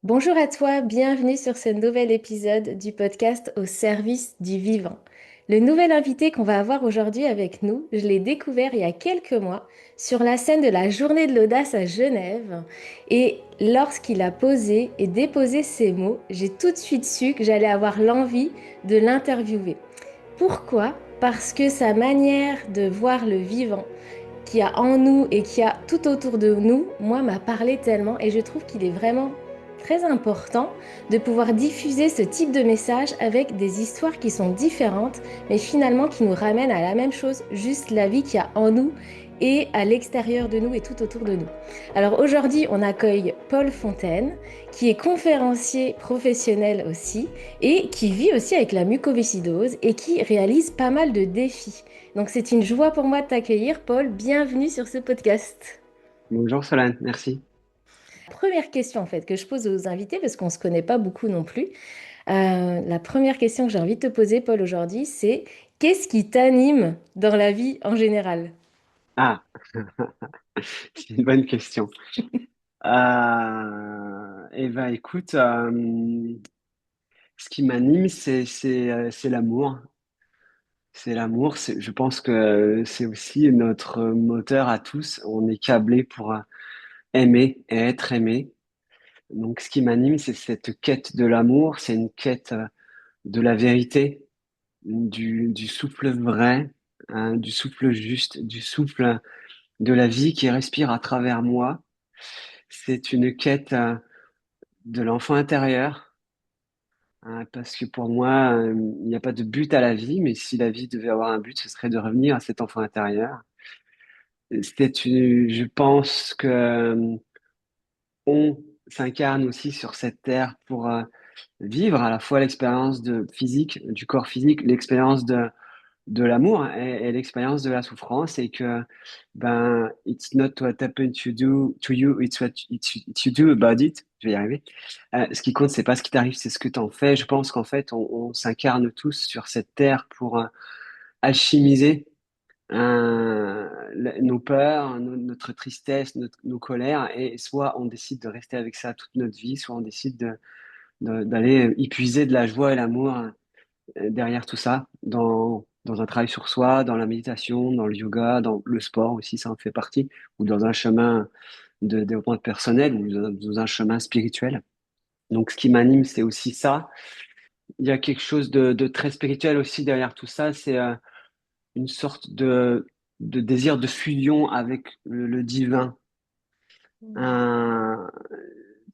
Bonjour à toi, bienvenue sur ce nouvel épisode du podcast Au service du vivant. Le nouvel invité qu'on va avoir aujourd'hui avec nous, je l'ai découvert il y a quelques mois sur la scène de la Journée de l'Audace à Genève. Et lorsqu'il a posé et déposé ces mots, j'ai tout de suite su que j'allais avoir l'envie de l'interviewer. Pourquoi? Parce que sa manière de voir le vivant qu'il y a en nous et qu'il y a tout autour de nous, moi, m'a parlé tellement et je trouve qu'il est vraiment très important de pouvoir diffuser ce type de message avec des histoires qui sont différentes, mais finalement qui nous ramènent à la même chose, juste la vie qu'il y a en nous et à l'extérieur de nous et tout autour de nous. Alors aujourd'hui, on accueille Paul Fontaine, qui est conférencier professionnel aussi et qui vit aussi avec la mucoviscidose et qui réalise pas mal de défis. Donc c'est une joie pour moi de t'accueillir, Paul. Bienvenue sur ce podcast. Bonjour Solane, merci. Première question en fait que je pose aux invités parce qu'on ne se connaît pas beaucoup non plus. La première question que j'ai envie de te poser, Paul, aujourd'hui, c'est qu'est-ce qui t'anime dans la vie en général? Ah, c'est une bonne question. Écoute, ce qui m'anime, c'est l'amour. C'est l'amour. Je pense que c'est aussi notre moteur à tous. On est câblé pour aimer et être aimé. Donc, ce qui m'anime, c'est cette quête de l'amour. C'est une quête de la vérité, du souffle vrai, hein, du souffle juste, du souffle de la vie qui respire à travers moi. C'est une quête de l'enfant intérieur, hein, parce que pour moi, il n'y a pas de but à la vie, mais si la vie devait avoir un but, ce serait de revenir à cet enfant intérieur. Je pense que on s'incarne aussi sur cette terre pour vivre à la fois l'expérience physique, du corps physique, l'expérience de l'amour et l'expérience de la souffrance et que ben it's not what happened to you, it's you do about it. Je vais y arriver. Ce qui compte, c'est pas ce qui t'arrive, c'est ce que t'en fais. Je pense qu'en fait, on s'incarne tous sur cette terre pour alchimiser nos peurs, notre tristesse, nos colères, et soit on décide de rester avec ça toute notre vie, soit on décide d'aller épuiser de la joie et l'amour derrière tout ça, dans un travail sur soi, dans la méditation, dans le yoga, dans le sport aussi, ça en fait partie, ou dans un chemin de développement personnel, ou dans un chemin spirituel. Donc, ce qui m'anime, c'est aussi ça. Il y a quelque chose de très spirituel aussi derrière tout ça, c'est une sorte de désir de fusion avec le divin. Euh,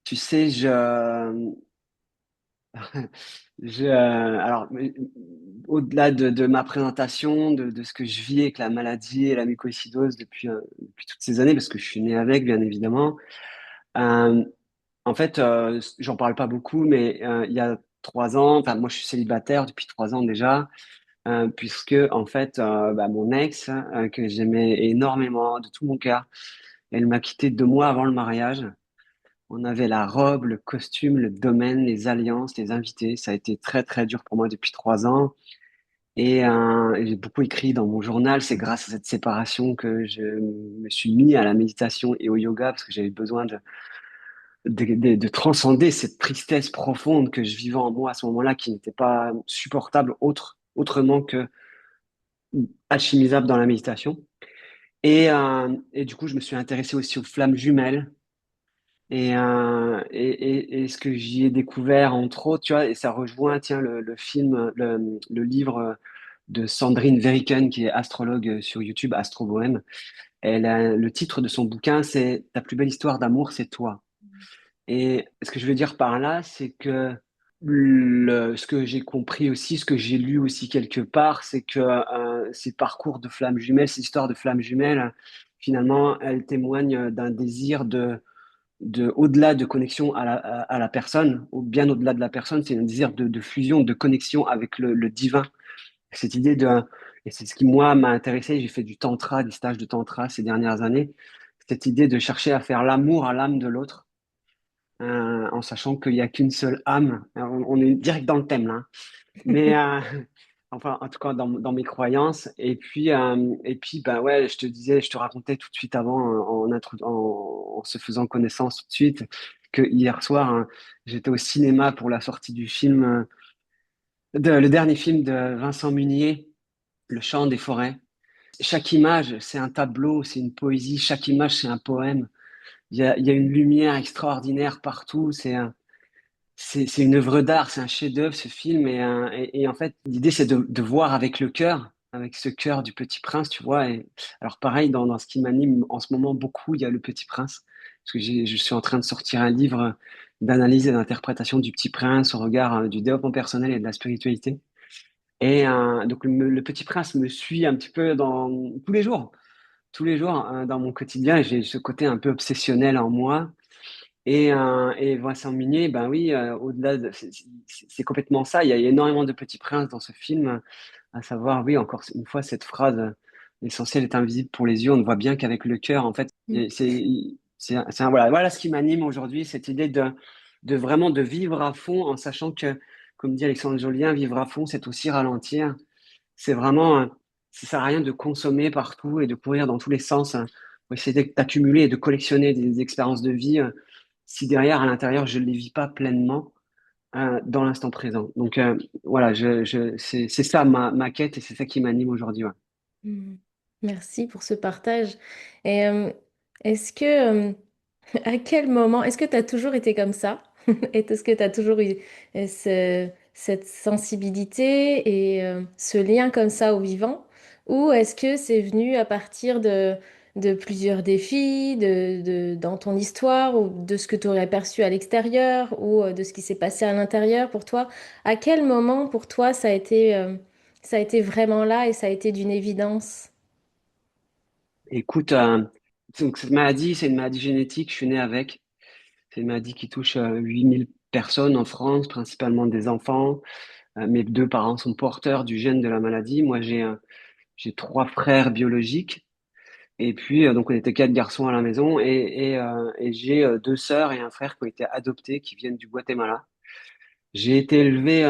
Tu sais, alors, au-delà de ma présentation, de ce que je vis avec la maladie et la mucoviscidose depuis toutes ces années, parce que je suis né avec, bien évidemment. euh, En fait, j'en parle pas beaucoup, mais il y a 3 ans, enfin, moi, je suis célibataire depuis 3 ans déjà, puisque en fait, mon ex, que j'aimais énormément de tout mon cœur, elle m'a quitté 2 mois avant le mariage. On avait la robe, le costume, le domaine, les alliances, les invités. Ça a été très, très dur pour moi depuis 3 ans. Et j'ai beaucoup écrit dans mon journal. C'est grâce à cette séparation que je me suis mis à la méditation et au yoga parce que j'avais besoin de transcender cette tristesse profonde que je vivais en moi à ce moment-là qui n'était pas supportable autrement que alchimisable dans la méditation. Et du coup, je me suis intéressé aussi aux flammes jumelles. Et ce que j'y ai découvert, entre autres, tu vois, et ça rejoint, tiens, le film, le livre de Sandrine Veriken, qui est astrologue sur YouTube, Astro Bohème. Le titre de son bouquin, c'est Ta plus belle histoire d'amour, c'est toi. Et ce que je veux dire par là, c'est que ce que j'ai compris aussi, ce que j'ai lu aussi quelque part, c'est que ces parcours de flammes jumelles, ces histoires de flammes jumelles, finalement, elles témoignent d'un désir au-delà de connexion à la personne, ou bien au-delà de la personne, c'est un désir de fusion, de connexion avec le divin. Cette idée et c'est ce qui, moi, m'a intéressé, j'ai fait du tantra, des stages de tantra ces dernières années, cette idée de chercher à faire l'amour à l'âme de l'autre, en sachant qu'il n'y a qu'une seule âme. On est direct dans le thème, là, hein. Mais, enfin, en tout cas, dans mes croyances. Et puis, ben ouais, je te disais, je te racontais tout de suite avant, en se faisant connaissance tout de suite. que hier soir, hein, j'étais au cinéma pour la sortie du film, le dernier film de Vincent Munier, Le chant des forêts. Chaque image, c'est un tableau, c'est une poésie. Chaque image, c'est un poème. Il y a une lumière extraordinaire partout. C'est une œuvre d'art, c'est un chef-d'œuvre ce film. Et en fait, l'idée, c'est de voir avec le cœur, avec ce cœur du Petit Prince, tu vois. Et, alors pareil, dans ce qui m'anime en ce moment beaucoup, il y a le Petit Prince. Parce que je suis en train de sortir un livre d'analyse et d'interprétation du Petit Prince au regard du développement personnel et de la spiritualité. Et donc le Petit Prince me suit un petit peu dans tous les jours dans mon quotidien. J'ai ce côté un peu obsessionnel en moi. Et Vincent Munier, ben oui, au-delà de, c'est complètement ça. Il y a énormément de petits princes dans ce film, à savoir, oui, encore une fois, cette phrase, l'essentiel est invisible pour les yeux. On ne voit bien qu'avec le cœur. En fait, Mm. voilà ce qui m'anime aujourd'hui, cette idée de vraiment de vivre à fond en sachant que, comme dit Alexandre Jolien, vivre à fond, c'est aussi ralentir. C'est vraiment, ça sert à rien de consommer partout et de courir dans tous les sens, hein, pour essayer d'accumuler et de collectionner des expériences de vie, si derrière, à l'intérieur, je ne les vis pas pleinement, dans l'instant présent. Donc, voilà, c'est ça ma quête et c'est ça qui m'anime aujourd'hui. Ouais. Mm. Merci pour ce partage. Et est-ce que, à quel moment, est-ce que tu as toujours été comme ça? Et est-ce que tu as toujours eu cette sensibilité et ce lien comme ça au vivant? Ou est-ce que c'est venu à partir de plusieurs défis, dans ton histoire, ou de ce que tu aurais perçu à l'extérieur, ou de ce qui s'est passé à l'intérieur pour toi? À quel moment pour toi ça a été vraiment là et ça a été d'une évidence? Écoute, donc cette maladie, c'est une maladie génétique, je suis né avec. C'est une maladie qui touche 8000 personnes en France, principalement des enfants. Mes deux parents sont porteurs du gène de la maladie. Moi, j'ai trois frères biologiques. Et puis, donc, on était quatre garçons à la maison et j'ai deux sœurs et un frère qui ont été adoptés, qui viennent du Guatemala. J'ai été élevé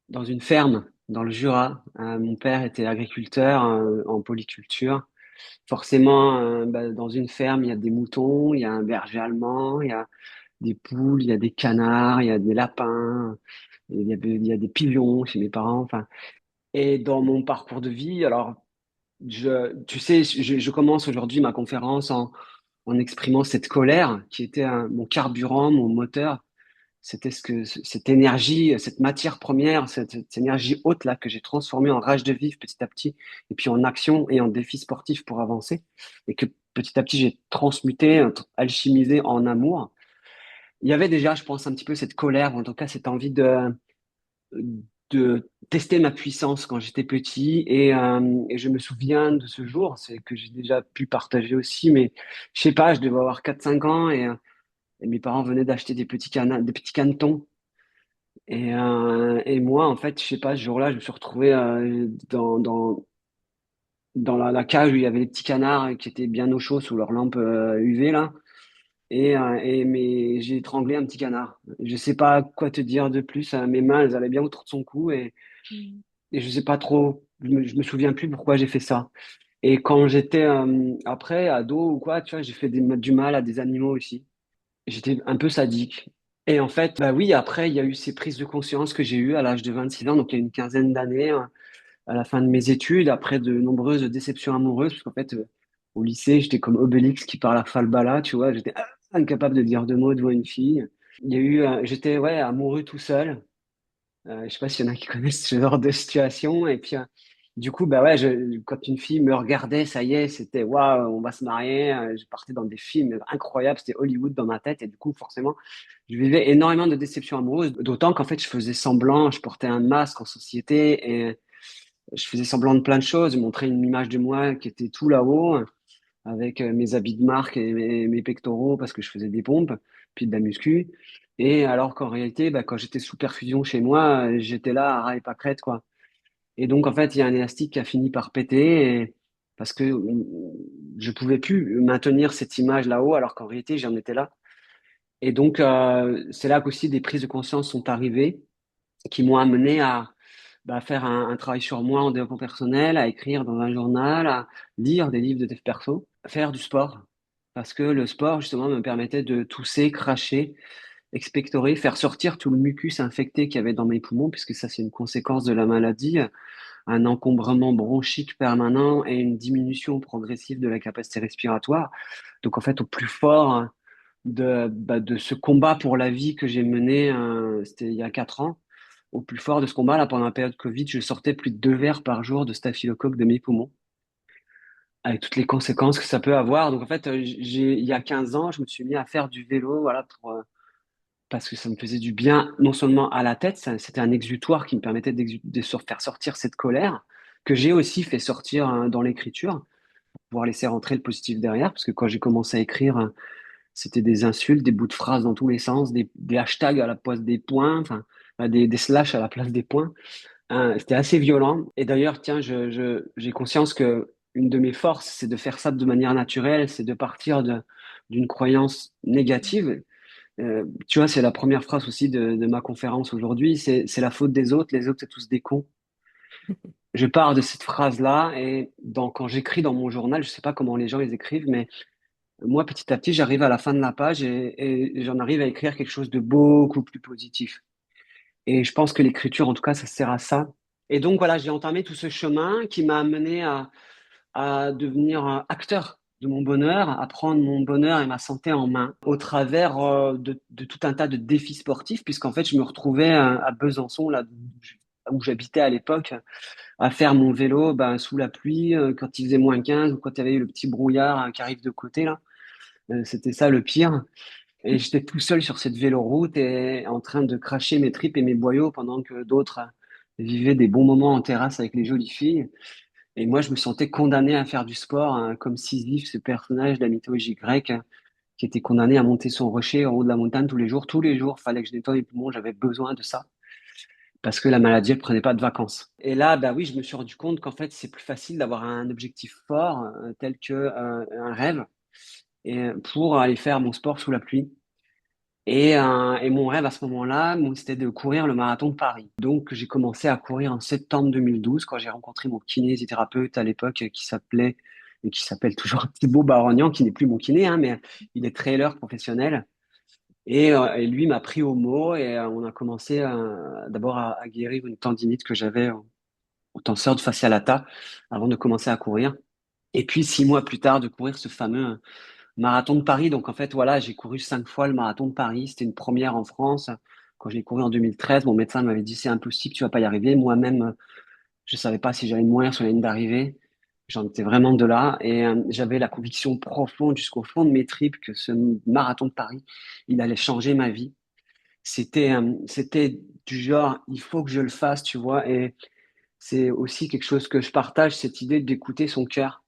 dans une ferme dans le Jura. Mon père était agriculteur en polyculture. Forcément, bah, dans une ferme, il y a des moutons, il y a un berger allemand, il y a des poules, il y a des canards, il y a des lapins, il y a des pigeons chez mes parents. Enfin, et dans mon parcours de vie, alors, tu sais, je commence aujourd'hui ma conférence en exprimant cette colère qui était mon carburant, mon moteur. C'était cette énergie, cette matière première, cette énergie haute là que j'ai transformée en rage de vivre petit à petit, et puis en action et en défi sportif pour avancer, et que petit à petit j'ai transmuté, alchimisé en amour. Il y avait déjà, je pense, un petit peu cette colère, ou en tout cas cette envie de tester ma puissance quand j'étais petit, et je me souviens de ce jour, c'est que j'ai déjà pu partager aussi, mais je sais pas, je devais avoir 4 5 ans, et mes parents venaient d'acheter des petits canetons. Et moi, en fait, je sais pas, ce jour-là, je me suis retrouvé dans la cage où il y avait les petits canards qui étaient bien au chaud sous leur lampe UV, là. Mais j'ai étranglé un petit canard. Je sais pas quoi te dire de plus. Mes mains, elles allaient bien autour de son cou et je sais pas trop. Je me souviens plus pourquoi j'ai fait ça. Et quand j'étais après ado ou quoi, tu vois, j'ai fait du mal à des animaux aussi. J'étais un peu sadique. Et en fait, bah oui, après, il y a eu ces prises de conscience que j'ai eues à l'âge de 26 ans, donc il y a une quinzaine d'années, à la fin de mes études, après de nombreuses déceptions amoureuses, parce qu'en fait, au lycée, j'étais comme Obélix qui parle à Falbala, tu vois, j'étais incapable de dire deux mots devant une fille. Il y a eu, j'étais, ouais, amoureux tout seul. Je sais pas s'il y en a qui connaissent ce genre de situation. Et puis, du coup, bah ouais, quand une fille me regardait, ça y est, c'était waouh, on va se marier. Je partais dans des films incroyables, c'était Hollywood dans ma tête. Et du coup, forcément, je vivais énormément de déceptions amoureuses. D'autant qu'en fait, je faisais semblant, je portais un masque en société et je faisais semblant de plein de choses. Je montrais une image de moi qui était tout là-haut, avec mes habits de marque et mes pectoraux parce que je faisais des pompes, puis de la muscu. Et alors qu'en réalité, bah, quand j'étais sous perfusion chez moi, j'étais là à ras et pâquerettes, quoi. Et donc, en fait, il y a un élastique qui a fini par péter parce que je pouvais plus maintenir cette image là-haut alors qu'en réalité, j'en étais là. Et donc, c'est là qu'aussi des prises de conscience sont arrivées qui m'ont amené à bah, faire un travail sur moi en développement personnel, à écrire dans un journal, à lire des livres de dev perso, faire du sport. parce que le sport, justement, me permettait de tousser, cracher, expectorer, faire sortir tout le mucus infecté qu'il y avait dans mes poumons, puisque ça, c'est une conséquence de la maladie, un encombrement bronchique permanent et une diminution progressive de la capacité respiratoire. Donc, en fait, au plus fort de ce combat pour la vie que j'ai mené, c'était il y a 4 ans, au plus fort de ce combat, là, pendant la période Covid, je sortais plus de 2 verres par jour de staphylocoque de mes poumons, avec toutes les conséquences que ça peut avoir. Donc, en fait, il y a 15 ans, je me suis mis à faire du vélo, voilà, parce que ça me faisait du bien, non seulement à la tête, c'était un exutoire qui me permettait faire sortir cette colère, que j'ai aussi fait sortir dans l'écriture, pour pouvoir laisser rentrer le positif derrière, parce que quand j'ai commencé à écrire, c'était des insultes, des bouts de phrases dans tous les sens, des hashtags à la place des points, enfin, des slash à la place des points. C'était assez violent. Et d'ailleurs, tiens, j'ai conscience que une de mes forces, c'est de faire ça de manière naturelle, c'est de partir d'une croyance négative. Tu vois, c'est la première phrase aussi de ma conférence aujourd'hui, c'est la faute des autres, les autres, c'est tous des cons. Je pars de cette phrase-là et quand j'écris dans mon journal, je sais pas comment les gens les écrivent, mais moi, petit à petit, j'arrive à la fin de la page et j'en arrive à écrire quelque chose de beaucoup plus positif. Et je pense que l'écriture, en tout cas, ça sert à ça. Et donc, voilà, j'ai entamé tout ce chemin qui m'a amené à devenir acteur de mon bonheur, à prendre mon bonheur et ma santé en main au travers de tout un tas de défis sportifs, puisqu'en fait, je me retrouvais à Besançon, là où j'habitais à l'époque, à faire mon vélo ben, sous la pluie, quand il faisait -15 ou quand il y avait eu le petit brouillard qui arrive de côté, là. C'était ça le pire. Et j'étais tout seul sur cette véloroute et en train de cracher mes tripes et mes boyaux pendant que d'autres vivaient des bons moments en terrasse avec les jolies filles. Et moi, je me sentais condamné à faire du sport, hein, comme Sisyphe, ce personnage de la mythologie grecque, qui était condamné à monter son rocher en haut de la montagne tous les jours. Tous les jours, fallait que je nettoie mes poumons, j'avais besoin de ça, parce que la maladie, elle prenait pas de vacances. Et là, bah oui, je me suis rendu compte qu'en fait, c'est plus facile d'avoir un objectif fort, tel que un rêve, pour aller faire mon sport sous la pluie. Et mon rêve à ce moment-là, c'était de courir le marathon de Paris. Donc, j'ai commencé à courir en septembre 2012 quand j'ai rencontré mon kinésithérapeute à l'époque qui s'appelait et qui s'appelle toujours Thibaut Barognan, qui n'est plus mon kiné, hein, mais il est trailer professionnel. Et lui m'a pris au mot et on a commencé d'abord à guérir une tendinite que j'avais au tenseur de fascia lata avant de commencer à courir. Et puis 6 mois plus tard, de courir ce fameux marathon de Paris. Donc en fait, voilà, j'ai couru 5 fois le marathon de Paris. C'était une première en France. Quand je l'ai couru en 2013, mon médecin m'avait dit c'est impossible, tu vas pas y arriver. Moi-même, je savais pas si j'allais mourir sur la ligne d'arrivée. J'en étais vraiment de là et j'avais la conviction profonde jusqu'au fond de mes tripes que ce marathon de Paris, il allait changer ma vie. C'était du genre, il faut que je le fasse, tu vois. Et c'est aussi quelque chose que je partage, cette idée d'écouter son cœur,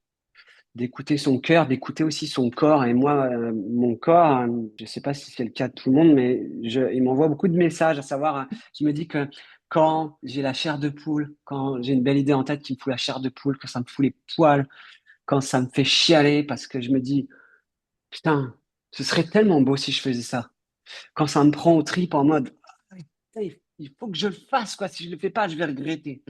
d'écouter aussi son corps. Et moi, mon corps, je sais pas si c'est le cas de tout le monde, mais il m'envoie beaucoup de messages, à savoir, je me dis que quand j'ai la chair de poule, quand j'ai une belle idée en tête qui me fout la chair de poule, que ça me fout les poils, quand ça me fait chialer parce que je me dis, putain, ce serait tellement beau si je faisais ça. Quand ça me prend aux tripes en mode, ah, putain, il faut que je le fasse, quoi. Si je le fais pas, je vais regretter.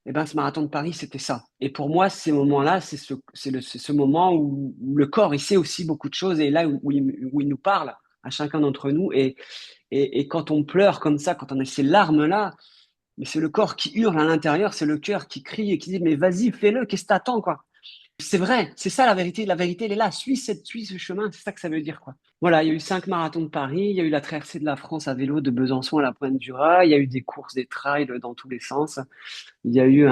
Eh ben, ce marathon de Paris, c'était ça. Et pour moi, ces moments-là, c'est ce moment où le corps, il sait aussi beaucoup de choses et là où il nous parle à chacun d'entre nous. Et quand on pleure comme ça, quand on a ces larmes-là, mais c'est le corps qui hurle à l'intérieur, c'est le cœur qui crie et qui dit, mais vas-y, fais-le, qu'est-ce que t'attends, quoi. C'est vrai, c'est ça la vérité. La vérité, elle est là. Suis ce chemin. C'est ça que ça veut dire, quoi. Voilà, il y a eu 5 marathons de Paris, il y a eu la traversée de la France à vélo de Besançon à la Pointe du Raz, il y a eu des courses, des trails dans tous les sens. Il y a eu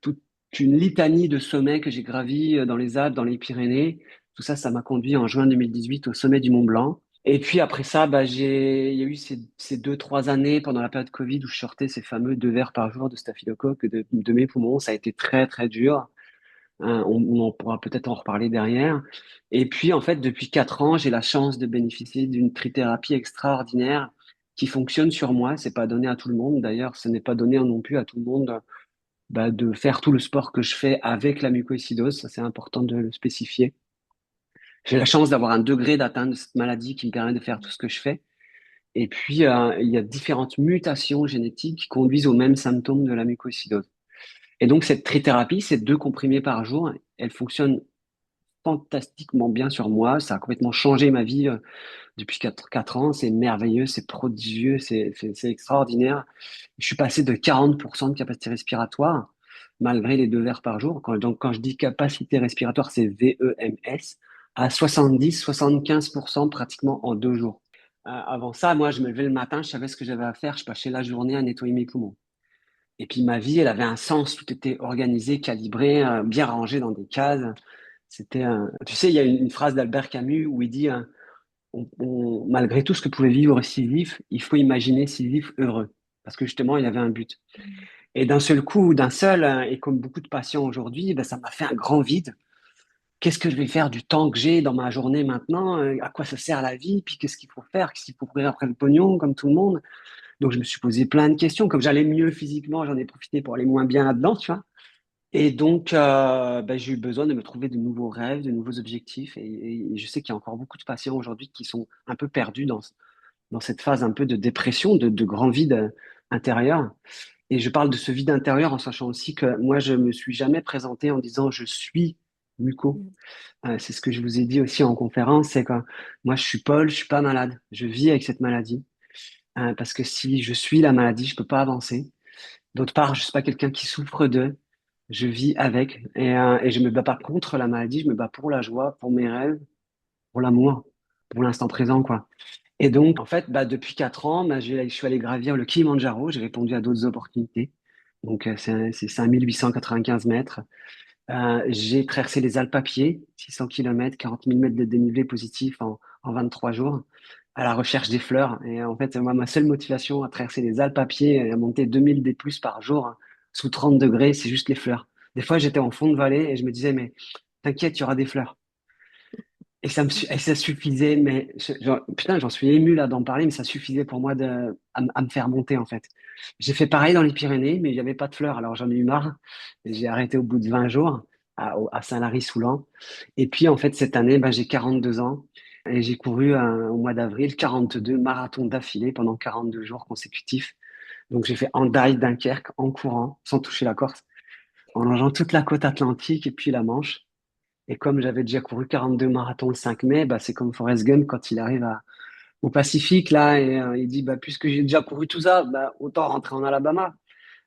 toute une litanie de sommets que j'ai gravis dans les Alpes, dans les Pyrénées. Tout ça, ça m'a conduit en juin 2018 au sommet du Mont Blanc. Et puis après ça, bah, il y a eu ces 2, 3 années pendant la période Covid où je sortais ces fameux 2 verres par jour de staphylocoque de mes poumons. Ça a été très, très dur. On en pourra peut-être en reparler derrière. Et puis, en fait, depuis 4 ans, j'ai la chance de bénéficier d'une trithérapie extraordinaire qui fonctionne sur moi. C'est pas donné à tout le monde. D'ailleurs, ce n'est pas donné non plus à tout le monde bah, de faire tout le sport que je fais avec la mucoviscidose. Ça, c'est important de le spécifier. J'ai la chance d'avoir un degré d'atteinte de cette maladie qui me permet de faire tout ce que je fais. Et puis, il y a différentes mutations génétiques qui conduisent aux mêmes symptômes de la mucoviscidose. Et donc, cette trithérapie, ces 2 comprimés par jour, elle fonctionne fantastiquement bien sur moi. Ça a complètement changé ma vie depuis quatre ans. C'est merveilleux, c'est prodigieux, c'est extraordinaire. Je suis passé de 40% de capacité respiratoire, malgré les 2 verres par jour. Donc, quand je dis capacité respiratoire, c'est VEMS, à 70-75% pratiquement en 2 jours. Avant ça, moi, je me levais le matin, je savais ce que j'avais à faire, je passais la journée à nettoyer mes poumons. Et puis ma vie, elle avait un sens, tout était organisé, calibré, bien rangé dans des cases. Tu sais, il y a une phrase d'Albert Camus où il dit, malgré tout ce que pouvait vivre Sisyphe, il faut imaginer Sisyphe heureux, parce que justement, il avait un but. Et d'un seul coup, et comme beaucoup de patients aujourd'hui, ben, ça m'a fait un grand vide. Qu'est-ce que je vais faire du temps que j'ai dans ma journée maintenant? À quoi ça sert la vie? Puis qu'est-ce qu'il faut faire? Qu'est-ce qu'il faut courir après le pognon, comme tout le monde? Donc je me suis posé plein de questions. Comme j'allais mieux physiquement, j'en ai profité pour aller moins bien là-dedans, tu vois. Et donc, ben, j'ai eu besoin de me trouver de nouveaux rêves, de nouveaux objectifs. Et je sais qu'il y a encore beaucoup de patients aujourd'hui qui sont un peu perdus dans cette phase un peu de dépression, de grand vide intérieur. Et je parle de ce vide intérieur en sachant aussi que moi, je me suis jamais présenté en disant je suis muco. Mm. C'est ce que je vous ai dit aussi en conférence, c'est que moi, je suis Paul, je suis pas malade. Je vis avec cette maladie. Parce que si je suis la maladie, je peux pas avancer. D'autre part, je suis pas quelqu'un qui souffre d'eux. Je vis avec et je me bats pas contre la maladie, je me bats pour la joie, pour mes rêves, pour l'amour, pour l'instant présent, quoi. Et donc, en fait, bah, depuis 4 ans, bah, je suis allé gravir le Kilimandjaro, j'ai répondu à d'autres opportunités. Donc, c'est 5895 mètres. J'ai traversé les Alpes à pied, 600 km, 40 000 mètres de dénivelé positif en 23 jours, à la recherche des fleurs. Et en fait, moi, ma seule motivation à traverser les Alpes à pied et à monter 2000 D plus par jour, hein, sous 30 degrés, c'est juste les fleurs. Des fois, j'étais en fond de vallée et je me disais, mais t'inquiète, il y aura des fleurs. Et ça suffisait, mais putain, j'en suis ému là d'en parler, mais ça suffisait pour moi à me faire monter en fait. J'ai fait pareil dans les Pyrénées, mais il n'y avait pas de fleurs, alors j'en ai eu marre. Et j'ai arrêté au bout de 20 jours à Saint-Lary-Soulan. Et puis en fait, cette année, ben, j'ai 42 ans et j'ai couru au mois d'avril 42 marathons d'affilée pendant 42 jours consécutifs. Donc j'ai fait Hendaye, Dunkerque en courant, sans toucher la Corse, en longeant toute la côte atlantique et puis la Manche. Et comme j'avais déjà couru 42 marathons le 5 mai, bah, c'est comme Forrest Gump quand il arrive au Pacifique, là, et il dit, bah, puisque j'ai déjà couru tout ça, bah, autant rentrer en Alabama.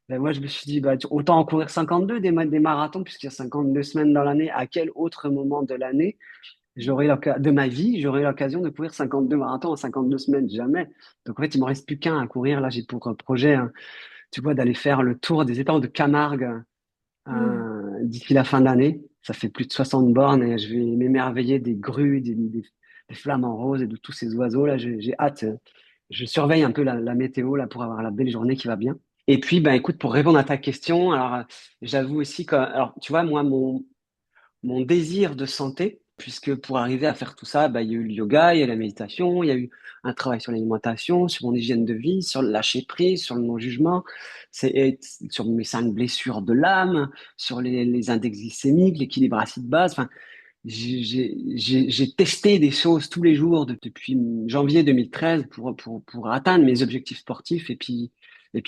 Ben, moi, je me suis dit, bah, autant en courir 52 des marathons, puisqu'il y a 52 semaines dans l'année. À quel autre moment de l'année, de ma vie, j'aurai l'occasion de courir 52 marathons en 52 semaines? Jamais. Donc, en fait, il me reste plus qu'un à courir. Là, j'ai pour projet, hein, tu vois, d'aller faire le tour des étangs de Camargue Mm. d'ici la fin de l'année. Ça fait plus de 60 bornes et je vais m'émerveiller des grues, des flamants roses et de tous ces oiseaux là. J'ai hâte. Je surveille un peu la météo là pour avoir la belle journée qui va bien. Et puis, ben écoute, pour répondre à ta question, alors j'avoue aussi que, alors tu vois, moi, mon désir de santé, puisque pour arriver à faire tout ça, bah, il y a eu le yoga, il y a eu la méditation, il y a eu un travail sur l'alimentation, sur mon hygiène de vie, sur le lâcher prise, sur le non-jugement, sur mes 5 blessures de l'âme, sur les index glycémiques, l'équilibre acide-base. Enfin, j'ai testé des choses tous les jours depuis janvier 2013 pour atteindre mes objectifs sportifs et puis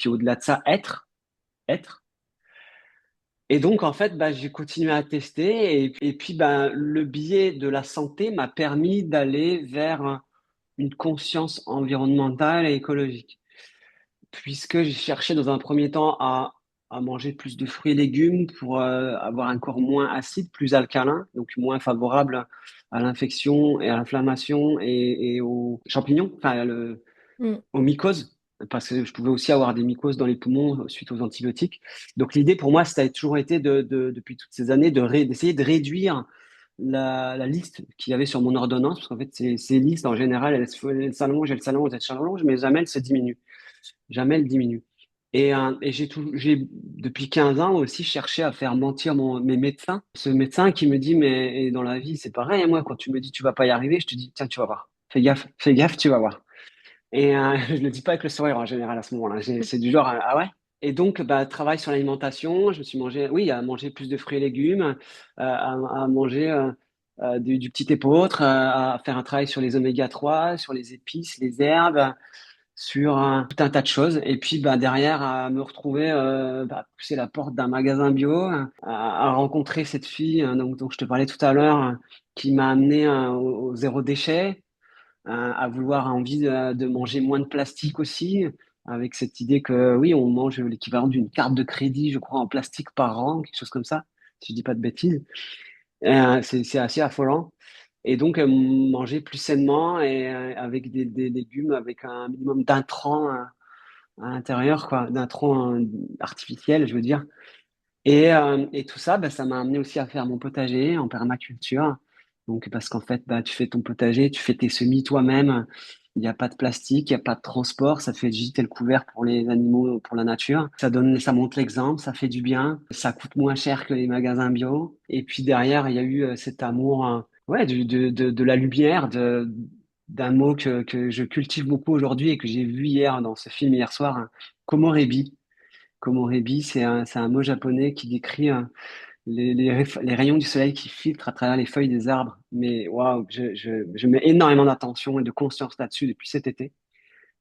au-delà de ça, être. Et donc, en fait, bah, j'ai continué à tester et puis bah, le biais de la santé m'a permis d'aller vers une conscience environnementale et écologique. Puisque j'ai cherché dans un premier temps à manger plus de fruits et légumes pour avoir un corps moins acide, plus alcalin, donc moins favorable à l'infection et à l'inflammation et aux champignons, enfin Mm. aux mycoses, parce que je pouvais aussi avoir des mycoses dans les poumons suite aux antibiotiques. Donc l'idée pour moi, ça a toujours été depuis toutes ces années d'essayer de réduire la liste qu'il y avait sur mon ordonnance, parce qu'en fait, ces listes, en général, elles s'allongent, elles s'allongent, mais jamais elles se diminuent. Jamais elles diminuent. Et j'ai, depuis 15 ans aussi, cherché à faire mentir mes médecins. Ce médecin qui me dit, mais et dans la vie, c'est pareil, hein, moi, quand tu me dis tu vas pas y arriver, je te dis, tiens, tu vas voir. Fais gaffe, tu vas voir. Et je le dis pas avec le sourire en général à ce moment-là. C'est du genre, ah ouais? Et donc, bah, travail sur l'alimentation. Je me suis mangé, oui, à manger plus de fruits et légumes, à manger du petit épeautre, à faire un travail sur les oméga 3 sur les épices, les herbes, sur tout un tas de choses. Et puis derrière, à me retrouver à pousser la porte d'un magasin bio, à rencontrer cette fille dont je te parlais tout à l'heure, qui m'a amené au zéro déchet, à vouloir envie de manger moins de plastique aussi, avec cette idée que oui, on mange l'équivalent d'une carte de crédit, je crois, en plastique par an, quelque chose comme ça, si je dis pas de bêtises. C'est assez affolant. Et donc, manger plus sainement et avec des légumes avec un minimum d'intrants à l'intérieur, quoi, d'intrants artificiels, je veux dire. Et tout ça, ça m'a amené aussi à faire mon potager en permaculture. Donc, parce qu'en fait, tu fais ton potager, tu fais tes semis toi-même. Il n'y a pas de plastique, il n'y a pas de transport. Ça fait gîte et le couvert pour les animaux, pour la nature. Ça montre l'exemple, ça fait du bien. Ça coûte moins cher que les magasins bio. Et puis derrière, il y a eu cet amour, ouais, de la lumière, d'un mot que je cultive beaucoup aujourd'hui et que j'ai vu hier dans ce film hier soir, Komorebi. Komorebi, c'est un mot japonais qui décrit les rayons du soleil qui filtrent à travers les feuilles des arbres. Mais waouh, je mets énormément d'attention et de conscience là-dessus depuis cet été.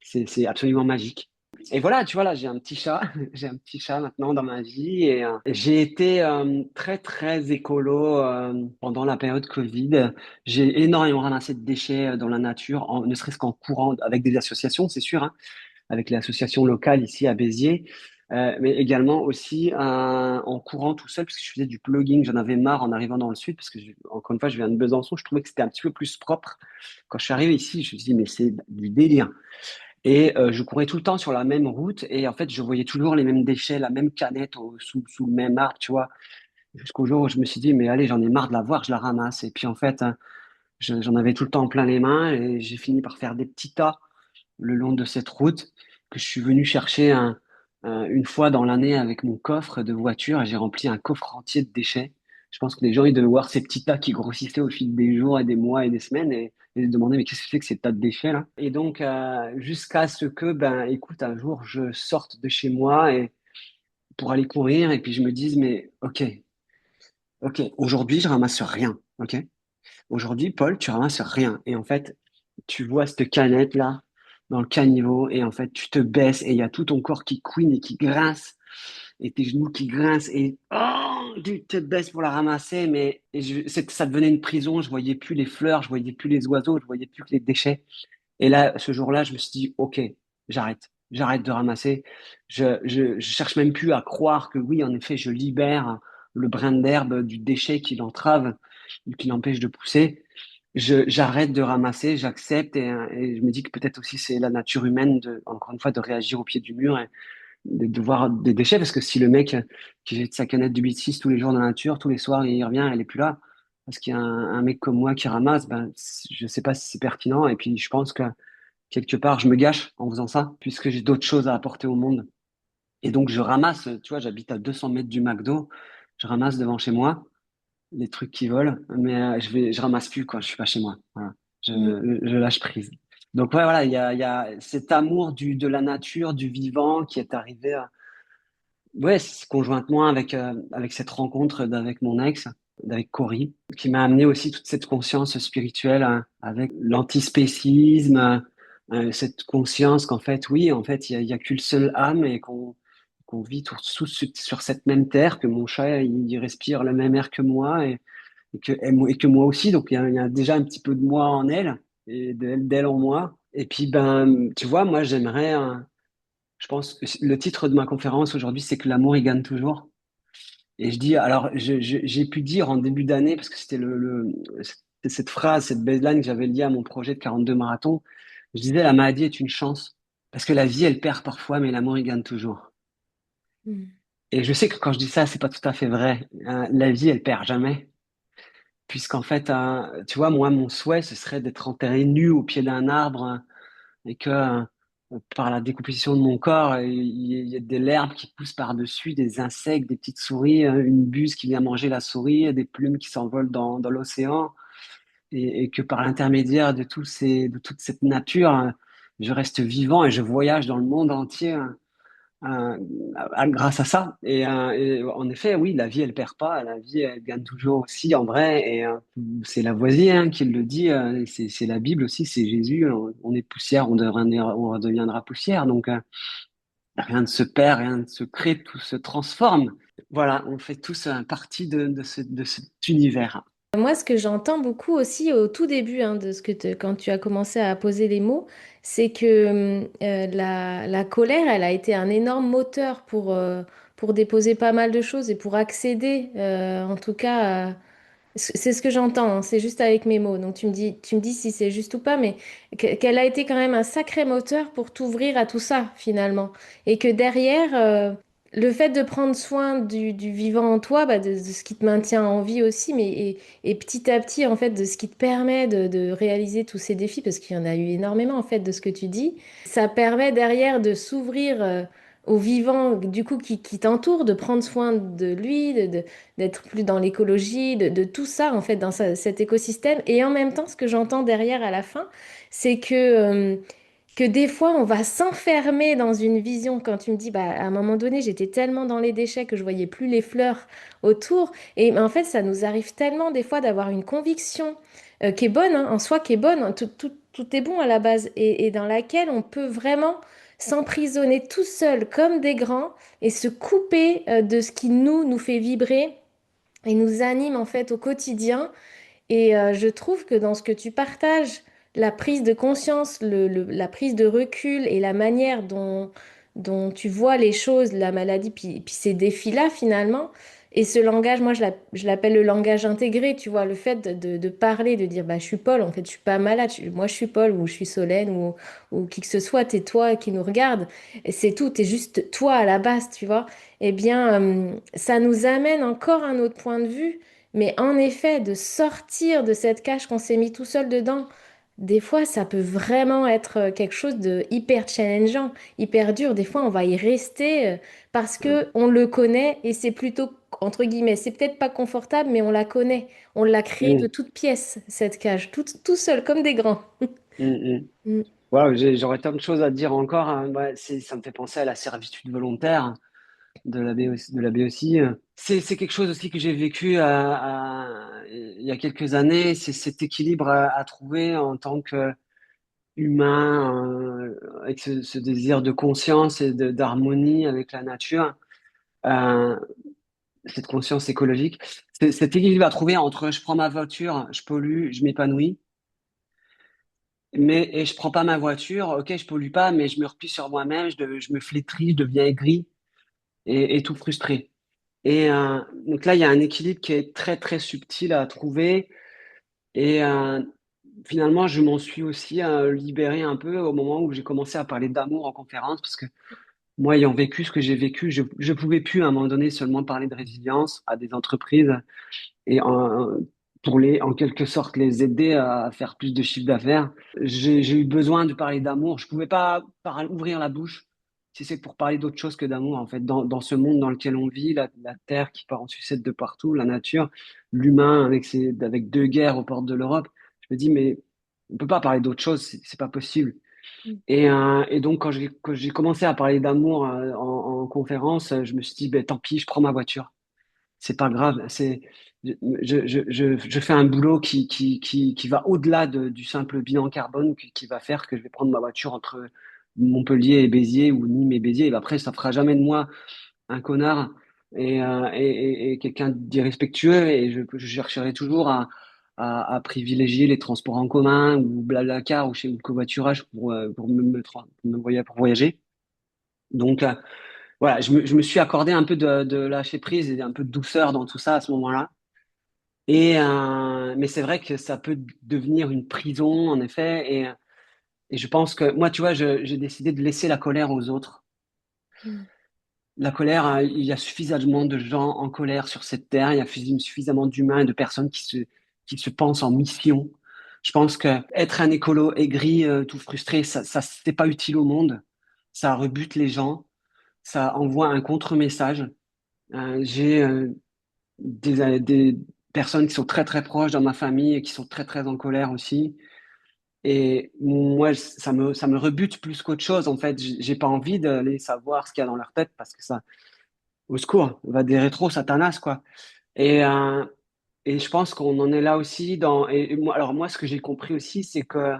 C'est absolument magique. Et voilà, tu vois, là, j'ai un petit chat. J'ai un petit chat maintenant dans ma vie. Et j'ai été très, très écolo pendant la période Covid. J'ai énormément ramassé de déchets dans la nature, ne serait-ce qu'en courant avec des associations, c'est sûr, hein, avec l'association locale ici à Béziers, mais également aussi en courant tout seul, parce que je faisais du plugging, j'en avais marre en arrivant dans le sud, parce que encore une fois, je viens de Besançon, je trouvais que c'était un petit peu plus propre. Quand je suis arrivé ici, je me suis dit, mais c'est du délire. Et je courais tout le temps sur la même route, et en fait, je voyais toujours les mêmes déchets, la même canette sous le même arbre, tu vois, jusqu'au jour où je me suis dit, mais allez, j'en ai marre de la voir, je la ramasse. Et puis en fait, j'en avais tout le temps plein les mains, et j'ai fini par faire des petits tas le long de cette route que je suis venu chercher une fois dans l'année avec mon coffre de voiture et j'ai rempli un coffre entier de déchets. Je pense que les gens, ils devaient voir ces petits tas qui grossissaient au fil des jours et des mois et des semaines et se demander, mais qu'est-ce que c'est que ces tas de déchets là? Et donc, jusqu'à ce que, écoute, un jour, je sorte de chez moi et pour aller courir et puis je me dise, mais ok, aujourd'hui, je ramasse rien, ok? Aujourd'hui, Paul, tu ramasses rien. Et en fait, tu vois cette canette-là dans le caniveau et en fait, tu te baisses et il y a tout ton corps qui couine et qui grince et tes genoux qui grincent et tu te baisses pour la ramasser. Mais ça devenait une prison. Je voyais plus les fleurs, je voyais plus les oiseaux, je voyais plus que les déchets. Et là, ce jour-là, je me suis dit, OK, j'arrête. J'arrête de ramasser. Je cherche même plus à croire que oui, en effet, je libère le brin d'herbe du déchet qui l'entrave, qui l'empêche de pousser. J'arrête de ramasser, j'accepte et je me dis que peut-être aussi c'est la nature humaine encore une fois, de réagir au pied du mur et de voir des déchets parce que si le mec qui jette sa canette de B6 tous les jours dans la nature, tous les soirs, il revient, elle est plus là. Parce qu'il y a un mec comme moi qui ramasse, je sais pas si c'est pertinent. Et puis, je pense que quelque part, je me gâche en faisant ça, puisque j'ai d'autres choses à apporter au monde. Et donc, je ramasse, tu vois, j'habite à 200 mètres du McDo, je ramasse devant chez moi les trucs qui volent, mais je ramasse plus quand je suis pas chez moi. Voilà. Mm. Je lâche prise. Donc, ouais, voilà, il y a cet amour de la nature, du vivant qui est arrivé, ouais, conjointement avec cette rencontre avec mon ex, avec Cory, qui m'a amené aussi toute cette conscience spirituelle hein, avec l'antispécisme, cette conscience qu'en fait, oui, en fait, il y a qu'une seule âme et qu'on vit tous sur cette même terre, que mon chat, il respire le même air que moi et que moi aussi. Donc, il y a déjà un petit peu de moi en elle et d'elle en moi. Et puis, tu vois, moi, j'aimerais, je pense que le titre de ma conférence aujourd'hui, c'est que l'amour, il gagne toujours. Et je dis, alors, j'ai pu dire en début d'année, parce que c'était c'était cette phrase, cette baseline que j'avais liée à mon projet de 42 marathons. Je disais, la maladie est une chance. Parce que la vie, elle perd parfois, mais l'amour, il gagne toujours. Mm. Et je sais que quand je dis ça, c'est pas tout à fait vrai. La vie, elle perd jamais. Puisqu'en fait, tu vois, moi, mon souhait, ce serait d'être enterré nu au pied d'un arbre et que par la décomposition de mon corps, il y a de l'herbe qui pousse par-dessus, des insectes, des petites souris, une buse qui vient manger la souris, des plumes qui s'envolent dans l'océan, et que par l'intermédiaire de toute cette nature, je reste vivant et je voyage dans le monde entier, hein, euh, grâce à ça. Et en effet, oui, la vie, elle perd pas. La vie, elle gagne toujours aussi, en vrai. Et c'est Lavoisier hein, qui le dit. C'est la Bible aussi. C'est Jésus. On est poussière, on redeviendra poussière. Donc, rien ne se perd, rien ne se crée, tout se transforme. Voilà, on fait tous partie de cet univers. Moi, ce que j'entends beaucoup aussi au tout début de quand tu as commencé à poser les mots, c'est que la colère, elle a été un énorme moteur pour déposer pas mal de choses et pour accéder, en tout cas, c'est ce que j'entends, c'est juste avec mes mots. Donc tu me dis si c'est juste ou pas, mais qu'elle a été quand même un sacré moteur pour t'ouvrir à tout ça finalement. Et que derrière, le fait de prendre soin du vivant en toi, bah, de ce qui te maintient en vie aussi, et petit à petit en fait de ce qui te permet de réaliser tous ces défis, parce qu'il y en a eu énormément en fait de ce que tu dis, ça permet derrière de s'ouvrir. Au vivant du coup qui t'entoure, de prendre soin de lui, d'être plus dans l'écologie, de tout ça en fait dans cet écosystème. Et en même temps, ce que j'entends derrière à la fin, c'est que des fois on va s'enfermer dans une vision. Quand tu me dis, bah, à un moment donné, j'étais tellement dans les déchets que je voyais plus les fleurs autour. Et en fait, ça nous arrive tellement des fois d'avoir une conviction qui est bonne, en soi, qui est bonne. Tout est bon à la base et dans laquelle on peut vraiment s'emprisonner tout seul comme des grands et se couper de ce qui nous fait vibrer et nous anime en fait au quotidien. Et je trouve que dans ce que tu partages, la prise de conscience, la prise de recul et la manière dont tu vois les choses, la maladie, puis ces défis-là finalement, et ce langage, moi je l'appelle le langage intégré, tu vois, le fait de parler, de dire, bah, je suis Paul, en fait, je suis pas malade, moi je suis Paul, ou je suis Solène, ou qui que ce soit, t'es toi qui nous regarde, et c'est tout, t'es juste toi à la base, tu vois. Eh bien, ça nous amène encore un autre point de vue mais en effet, de sortir de cette cage qu'on s'est mis tout seul dedans, des fois, ça peut vraiment être quelque chose de hyper challengeant, hyper dur. Des fois, on va y rester parce que on le connaît et c'est plutôt, entre guillemets, c'est peut-être pas confortable, mais on la connaît. On l'a créée de Mm, toutes pièces, cette cage, tout seul, comme des grands. mm, mm. Mm. Waouh, j'aurais tant de choses à dire encore. Hein. Ouais, ça me fait penser à la servitude volontaire de la BOC, de la BOC. C'est quelque chose aussi que j'ai vécu il y a quelques années. C'est cet équilibre à trouver en tant qu'humain, avec ce désir de conscience et d'harmonie avec la nature, euh, cette conscience écologique. C'est cet équilibre à trouver entre je prends ma voiture, je pollue, je m'épanouis. Et je prends pas ma voiture, ok, je pollue pas, mais je me replie sur moi-même, je me flétris, je deviens aigri et tout frustré. Donc là, il y a un équilibre qui est très très subtil à trouver. Et finalement, je m'en suis aussi libéré un peu au moment où j'ai commencé à parler d'amour en conférence, parce que moi, ayant vécu ce que j'ai vécu, je pouvais plus à un moment donné seulement parler de résilience à des entreprises et pour en quelque sorte les aider à faire plus de chiffre d'affaires. J'ai eu besoin de parler d'amour. Je pouvais pas ouvrir la bouche si c'est pour parler d'autre chose que d'amour, en fait. Dans ce monde dans lequel on vit, la terre qui part en sucette de partout, la nature, l'humain avec deux guerres aux portes de l'Europe, je me dis, mais on peut pas parler d'autre chose, c'est pas possible. Et donc, quand j'ai commencé à parler d'amour en conférence, je me suis dit, ben, tant pis, je prends ma voiture. C'est pas grave. Je fais un boulot qui va au-delà du simple bilan carbone, qui va faire que je vais prendre ma voiture entre Montpellier et Béziers ou Nîmes et Béziers. Et après, ça fera jamais de moi un connard et quelqu'un d'irrespectueux. Et je chercherai toujours à privilégier les transports en commun ou Blablacar ou chez ou le covoiturage pour voyager. Donc, voilà, je me suis accordé un peu de lâcher prise et un peu de douceur dans tout ça à ce moment-là. Mais c'est vrai que ça peut devenir une prison, en effet. Et je pense que moi, tu vois, j'ai décidé de laisser la colère aux autres. Mm. La colère, il y a suffisamment de gens en colère sur cette terre. Il y a suffisamment d'humains et de personnes qui se pensent en mission. Je pense que être un écolo aigri, tout frustré, c'est pas utile au monde. Ça rebute les gens. Ça envoie un contre-message. J'ai des personnes qui sont très très proches dans ma famille et qui sont très très en colère aussi. Et moi, ça me rebute plus qu'autre chose. En fait, j'ai pas envie d'aller savoir ce qu'il y a dans leur tête parce que ça, au secours, va des rétro satanas, quoi. Et, euh, et je pense qu'on en est là aussi et moi, alors moi, ce que j'ai compris aussi, c'est que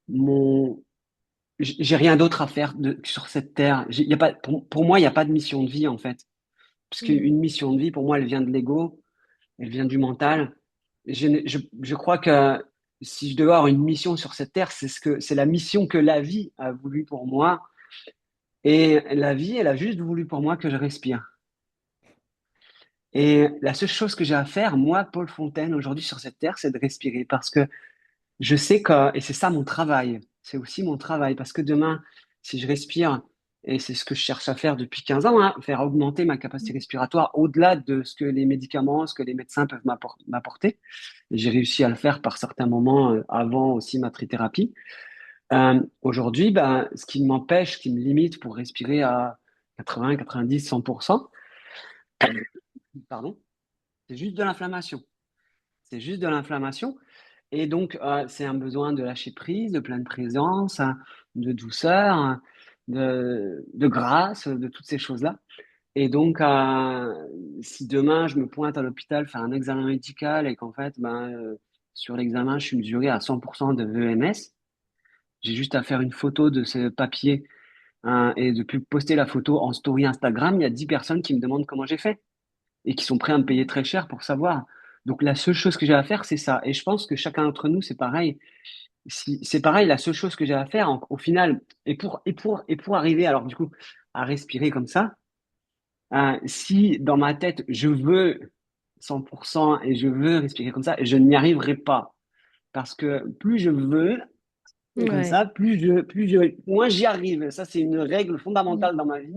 mon, j'ai rien d'autre à faire sur cette terre. Y a pas, pour moi, il n'y a pas de mission de vie, en fait. Parce Mm. qu'une mission de vie, pour moi, elle vient de l'ego, elle vient du mental. Je crois que si je devais avoir une mission sur cette terre, c'est la mission que la vie a voulu pour moi. Et la vie, elle a juste voulu pour moi que je respire. Et la seule chose que j'ai à faire, moi, Paul Fontaine, aujourd'hui sur cette terre, c'est de respirer. Parce que je sais que, et c'est ça mon travail, c'est aussi mon travail, parce que demain, si je respire, et c'est ce que je cherche à faire depuis 15 ans, hein, faire augmenter ma capacité respiratoire au-delà de ce que les médicaments, ce que les médecins peuvent m'apporter. Et j'ai réussi à le faire par certains moments avant aussi ma trithérapie. Aujourd'hui, ben, ce qui m'empêche, ce qui me limite pour respirer à 80, 90, 100%, pardon, c'est juste de l'inflammation. C'est juste de l'inflammation. Et donc, c'est un besoin de lâcher prise, de pleine présence, hein, de douceur, hein, de grâce, de toutes ces choses-là. Et donc, si demain je me pointe à l'hôpital faire un examen médical et qu'en fait, ben, sur l'examen, je suis mesuré à 100% de VMS, j'ai juste à faire une photo de ce papier, hein, et de poster la photo en story Instagram. Il y a 10 personnes qui me demandent comment j'ai fait et qui sont prêts à me payer très cher pour savoir. Donc, la seule chose que j'ai à faire, c'est ça. Et je pense que chacun d'entre nous, c'est pareil. Si, c'est pareil, la seule chose que j'ai à faire au final, et pour arriver alors du coup à respirer comme ça, si dans ma tête je veux 100% et je veux respirer comme ça, je n'y arriverai pas. Parce que plus je veux comme Ouais. ça, moins j'y arrive. Ça, c'est une règle Mm. fondamentale dans ma vie.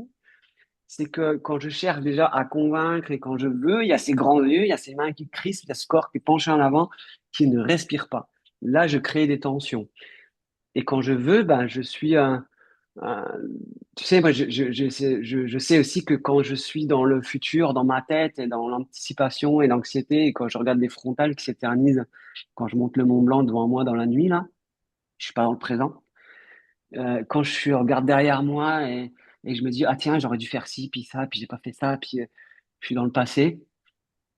C'est que quand je cherche déjà à convaincre et quand je veux, il y a ces grands yeux, il y a ces mains qui crispent, il y a ce corps qui est penché en avant, qui ne respire pas. Là, je crée des tensions. Et quand je veux, ben, je suis un- tu sais, moi, je sais aussi que quand je suis dans le futur, dans ma tête et dans l'anticipation et l'anxiété, et quand je regarde les frontales qui s'éternisent, quand je monte le Mont Blanc devant moi dans la nuit, là, je suis pas dans le présent. Quand regarde derrière moi et je me dis, ah tiens, j'aurais dû faire ci, puis ça, puis j'ai pas fait ça, puis je suis dans le passé.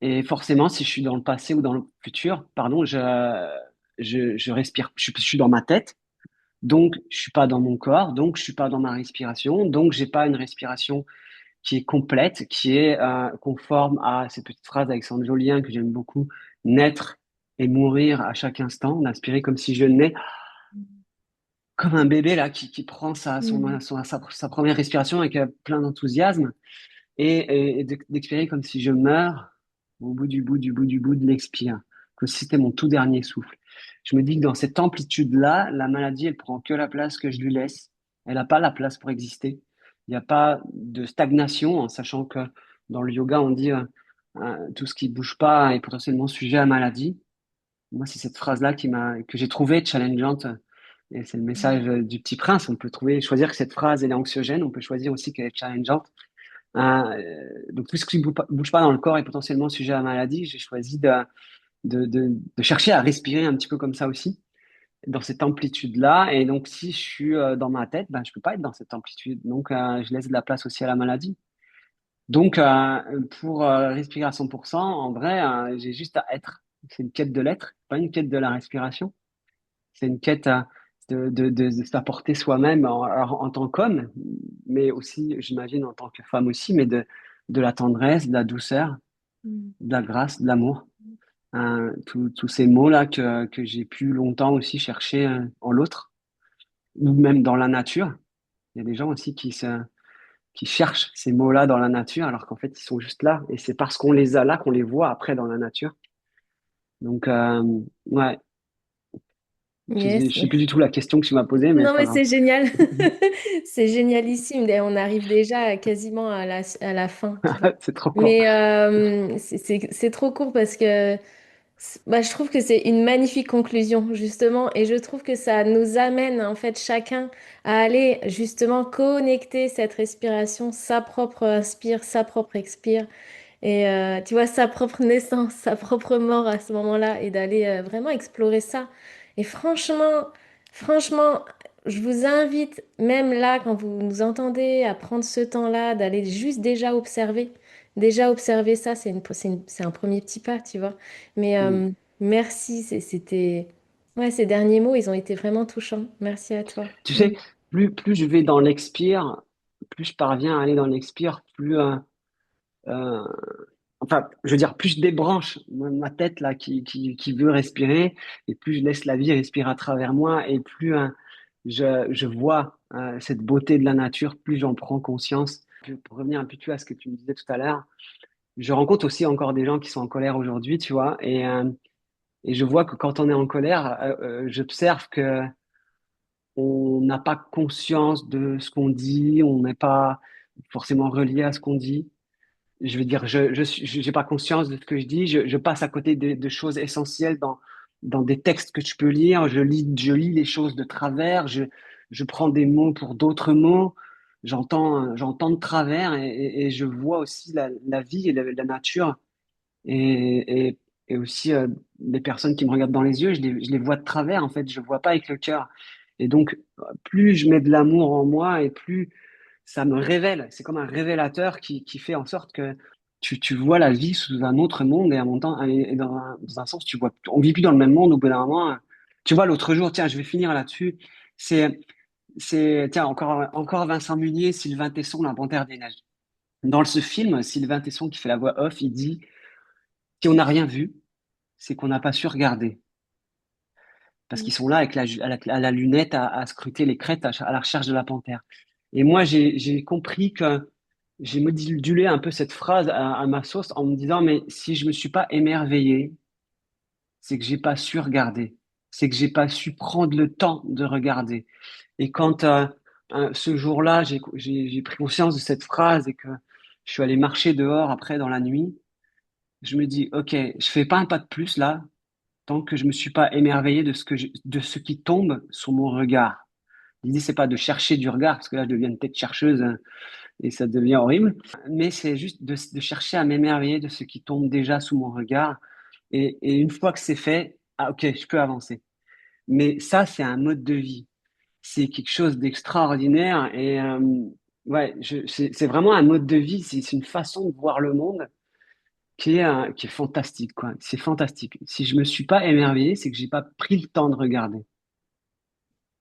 Et forcément, si je suis dans le passé ou dans le futur, pardon, je respire, je suis dans ma tête. Donc, je suis pas dans mon corps, donc je suis pas dans ma respiration, donc j'ai pas une respiration qui est complète, qui est conforme à cette petite phrase d'Alexandre Jolien que j'aime beaucoup, naître et mourir à chaque instant, d'inspirer comme si je nais, comme un bébé là qui prend Mm. sa première respiration avec plein d'enthousiasme et d'expirer comme si je meurs au bout du bout du bout du bout de l'expire, que si c'était mon tout dernier souffle. Je me dis que dans cette amplitude-là, la maladie, elle prend que la place que je lui laisse. Elle n'a pas la place pour exister. Il n'y a pas de stagnation, en sachant que dans le yoga, on dit tout ce qui bouge pas est potentiellement sujet à maladie. Moi, c'est cette phrase-là que j'ai trouvée challengeante. Et c'est le message du Petit Prince. On peut choisir que cette phrase, elle est anxiogène. On peut choisir aussi qu'elle est challengeante. Donc tout ce qui bouge pas dans le corps est potentiellement sujet à maladie. J'ai choisi de chercher à respirer un petit peu comme ça aussi, dans cette amplitude-là. Et donc si je suis dans ma tête, ben, je peux pas être dans cette amplitude. Donc je laisse de la place aussi à la maladie. Donc pour respirer à 100%, en vrai, j'ai juste à être. C'est une quête de l'être, pas une quête de la respiration. C'est une quête de s'apporter soi-même en tant qu'homme, mais aussi, j'imagine, en tant que femme aussi, mais de la tendresse, de la douceur, Mm. de la grâce, de l'amour. Tous ces mots-là que j'ai pu longtemps aussi chercher en l'autre, ou même dans la nature. Il y a des gens aussi qui cherchent ces mots-là dans la nature, alors qu'en fait, ils sont juste là. Et c'est parce qu'on les a là qu'on les voit après dans la nature. Donc, ouais, Yes. je sais plus du tout la question que tu m'as posée, mais Non, c'est pas mais grave. c'est génial. C'est génialissime. D'ailleurs, on arrive déjà quasiment à la fin, tu vois. C'est trop court. Mais c'est trop court parce que bah, je trouve que c'est une magnifique conclusion, justement. Et je trouve que ça nous amène, en fait, chacun à aller justement connecter cette respiration, sa propre inspire, sa propre expire. Et tu vois, sa propre naissance, sa propre mort à ce moment-là. Et d'aller vraiment explorer ça. Et franchement. Franchement, je vous invite, même là, quand vous nous entendez, à prendre ce temps-là, d'aller juste déjà observer. Déjà observer ça, c'est un premier petit pas, tu vois. Mais Mm. merci, c'était... Ouais, ces derniers mots, ils ont été vraiment touchants. Merci à toi. Tu Mm. sais, plus je vais dans l'expire, plus je parviens à aller dans l'expire, euh, enfin, je veux dire, plus je débranche ma tête là qui veut respirer, et plus je laisse la vie respirer à travers moi, et plus je vois cette beauté de la nature, plus j'en prends conscience. Pour revenir un peu tu vois, à ce que tu me disais tout à l'heure, je rencontre aussi encore des gens qui sont en colère aujourd'hui, tu vois, et je vois que quand on est en colère, j'observe que on n'a pas conscience de ce qu'on dit, on n'est pas forcément relié à ce qu'on dit. Je veux dire, j'ai pas conscience de ce que je dis. Je passe à côté de choses essentielles dans des textes que tu peux lire. Je lis les choses de travers. Je prends des mots pour d'autres mots. J'entends de travers et je vois aussi la vie et la nature et aussi les personnes qui me regardent dans les yeux. Je les vois de travers en fait. Je vois pas avec le cœur. Et donc, plus je mets de l'amour en moi et plus ça me révèle. C'est comme un révélateur qui fait en sorte que tu vois la vie sous un autre monde et en même temps, et dans un sens, tu vois, on vit plus dans le même monde au bout d'un moment. Tu vois, l'autre jour, tiens, je vais finir là-dessus. C'est, tiens, encore Vincent Munier, Sylvain Tesson, La Panthère des Neiges. Dans ce film, Sylvain Tesson qui fait la voix off, il dit, si on n'a rien vu, c'est qu'on n'a pas su regarder. Parce qu'ils sont là avec à la lunette à scruter les crêtes à la recherche de la panthère. Et moi, j'ai compris que j'ai modulé un peu cette phrase à ma sauce en me disant, mais si je me suis pas émerveillé, c'est que j'ai pas su regarder. C'est que j'ai pas su prendre le temps de regarder. Et quand ce jour-là, j'ai pris conscience de cette phrase et que je suis allé marcher dehors après dans la nuit, je me dis, OK, je fais pas un pas de plus là, tant que je me suis pas émerveillé de ce qui tombe sous mon regard. L'idée, c'est pas de chercher du regard, parce que là, je deviens une tête chercheuse hein, et ça devient horrible, mais c'est juste de chercher à m'émerveiller de ce qui tombe déjà sous mon regard. Et une fois que c'est fait, ah, ok, je peux avancer. Mais ça, c'est un mode de vie. C'est quelque chose d'extraordinaire et ouais, c'est vraiment un mode de vie. C'est une façon de voir le monde qui est fantastique, quoi. C'est fantastique. Si je me suis pas émerveillé, c'est que j'ai pas pris le temps de regarder.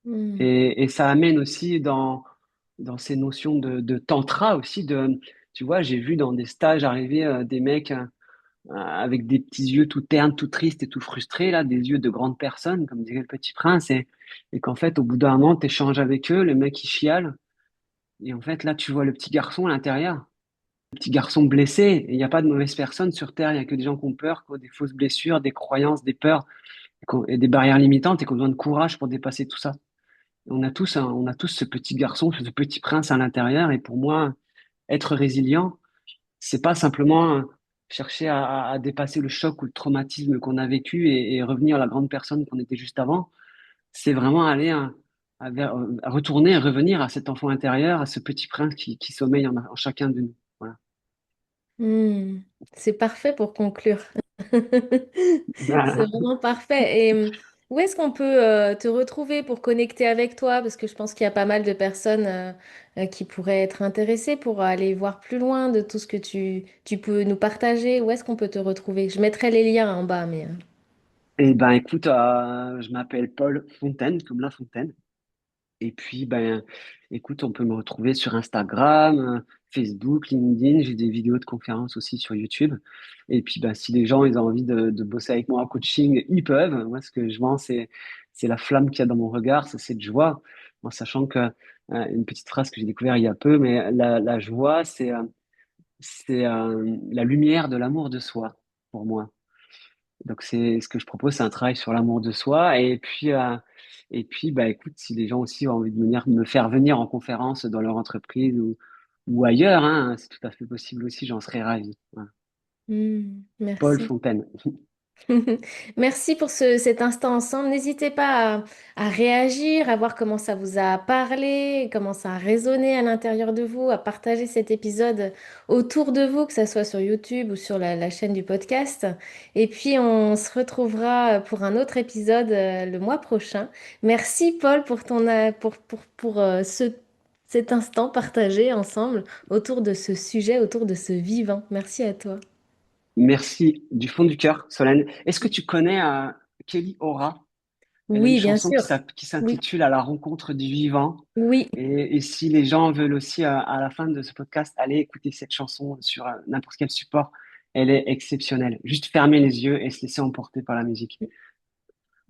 Mm. Et ça amène aussi dans ces notions de tantra aussi, tu vois, j'ai vu dans des stages arriver des mecs avec des petits yeux tout ternes, tout tristes et tout frustrés, là, des yeux de grandes personnes, comme dirait le Petit Prince, et qu'en fait, au bout d'un moment, tu échanges avec eux, le mec, il chiale, et en fait, là, tu vois le petit garçon à l'intérieur, le petit garçon blessé, et il n'y a pas de mauvaise personne sur Terre, il n'y a que des gens qui ont peur, qui ont des fausses blessures, des croyances, des peurs, et des barrières limitantes, et qui ont besoin de courage pour dépasser tout ça. On a tous ce petit garçon, ce petit prince à l'intérieur. Et pour moi, être résilient, c'est pas simplement chercher à dépasser le choc ou le traumatisme qu'on a vécu et revenir à la grande personne qu'on était juste avant. C'est vraiment aller à retourner et revenir à cet enfant intérieur, à ce petit prince qui sommeille en chacun de nous. Voilà. Hmm, c'est parfait pour conclure. C'est Voilà. vraiment parfait. Et où est-ce qu'on peut te retrouver pour connecter avec toi? Parce que je pense qu'il y a pas mal de personnes qui pourraient être intéressées pour aller voir plus loin de tout ce que tu peux nous partager. Où est-ce qu'on peut te retrouver? Je mettrai les liens en bas, mais... Eh ben, écoute, je m'appelle Paul Fontaine, comme La Fontaine. Et puis, ben, écoute, on peut me retrouver sur Instagram, Facebook, LinkedIn. J'ai des vidéos de conférences aussi sur YouTube. Et puis, ben, si les gens ils ont envie de bosser avec moi en coaching, ils peuvent. Moi, ce que je vends, c'est la flamme qu'il y a dans mon regard, c'est cette joie. En sachant que, une petite phrase que j'ai découvert il y a peu, mais la joie, c'est la lumière de l'amour de soi, pour moi. Donc c'est ce que je propose, c'est un travail sur l'amour de soi. Et puis bah écoute, si les gens aussi ont envie de venir me faire venir en conférence dans leur entreprise ou ailleurs, hein, c'est tout à fait possible aussi, j'en serais ravi. Voilà. Hmm, Paul merci. Fontaine. Merci pour cet instant ensemble. N'hésitez pas à réagir, à voir comment ça vous a parlé, comment ça a résonné à l'intérieur de vous, à partager cet épisode autour de vous, que ce soit sur YouTube ou sur la chaîne du podcast. Et puis, on se retrouvera pour un autre épisode le mois prochain. Merci, Paul, pour cet instant partagé ensemble autour de ce sujet, autour de ce vivant. Merci à toi. Merci du fond du cœur, Solène. Est-ce que tu connais Kelly Aura? Elle a une Oui, bien chanson sûr. qui Oui, s'intitule À la rencontre du vivant. oui. Et si les gens veulent aussi, à la fin de ce podcast, aller écouter cette chanson sur n'importe quel support, elle est exceptionnelle. Juste fermer les yeux et se laisser emporter par la musique.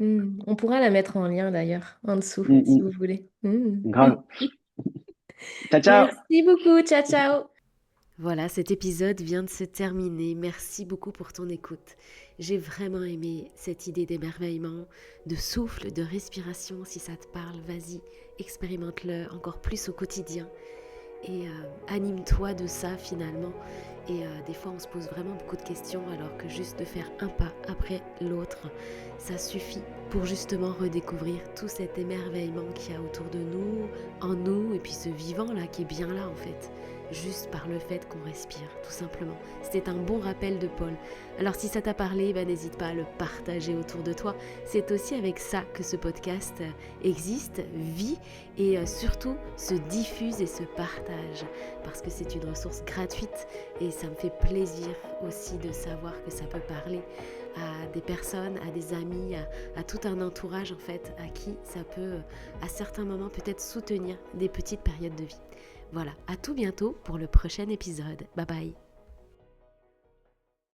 On pourra la mettre en lien d'ailleurs, en dessous, Mm, si vous mm. voulez. Grave. Ciao, ciao! Merci beaucoup, ciao ciao. Voilà, cet épisode vient de se terminer. Merci beaucoup pour ton écoute. J'ai vraiment aimé cette idée d'émerveillement, de souffle, de respiration. Si ça te parle, vas-y, expérimente-le encore plus au quotidien. Et anime-toi de ça finalement. Et des fois on se pose vraiment beaucoup de questions alors que juste de faire un pas après l'autre, ça suffit pour justement redécouvrir tout cet émerveillement qu'il y a autour de nous, en nous, et puis ce vivant là qui est bien là en fait, juste par le fait qu'on respire, tout simplement. C'était un bon rappel de Paul. Alors si ça t'a parlé, n'hésite pas à le partager autour de toi. C'est aussi avec ça que ce podcast existe, vit et surtout se diffuse et se partage parce que c'est une ressource gratuite et ça me fait plaisir aussi de savoir que ça peut parler à des personnes, à des amis, à tout un entourage en fait, à qui ça peut à certains moments peut-être soutenir des petites périodes de vie. Voilà, à tout bientôt pour le prochain épisode. Bye bye.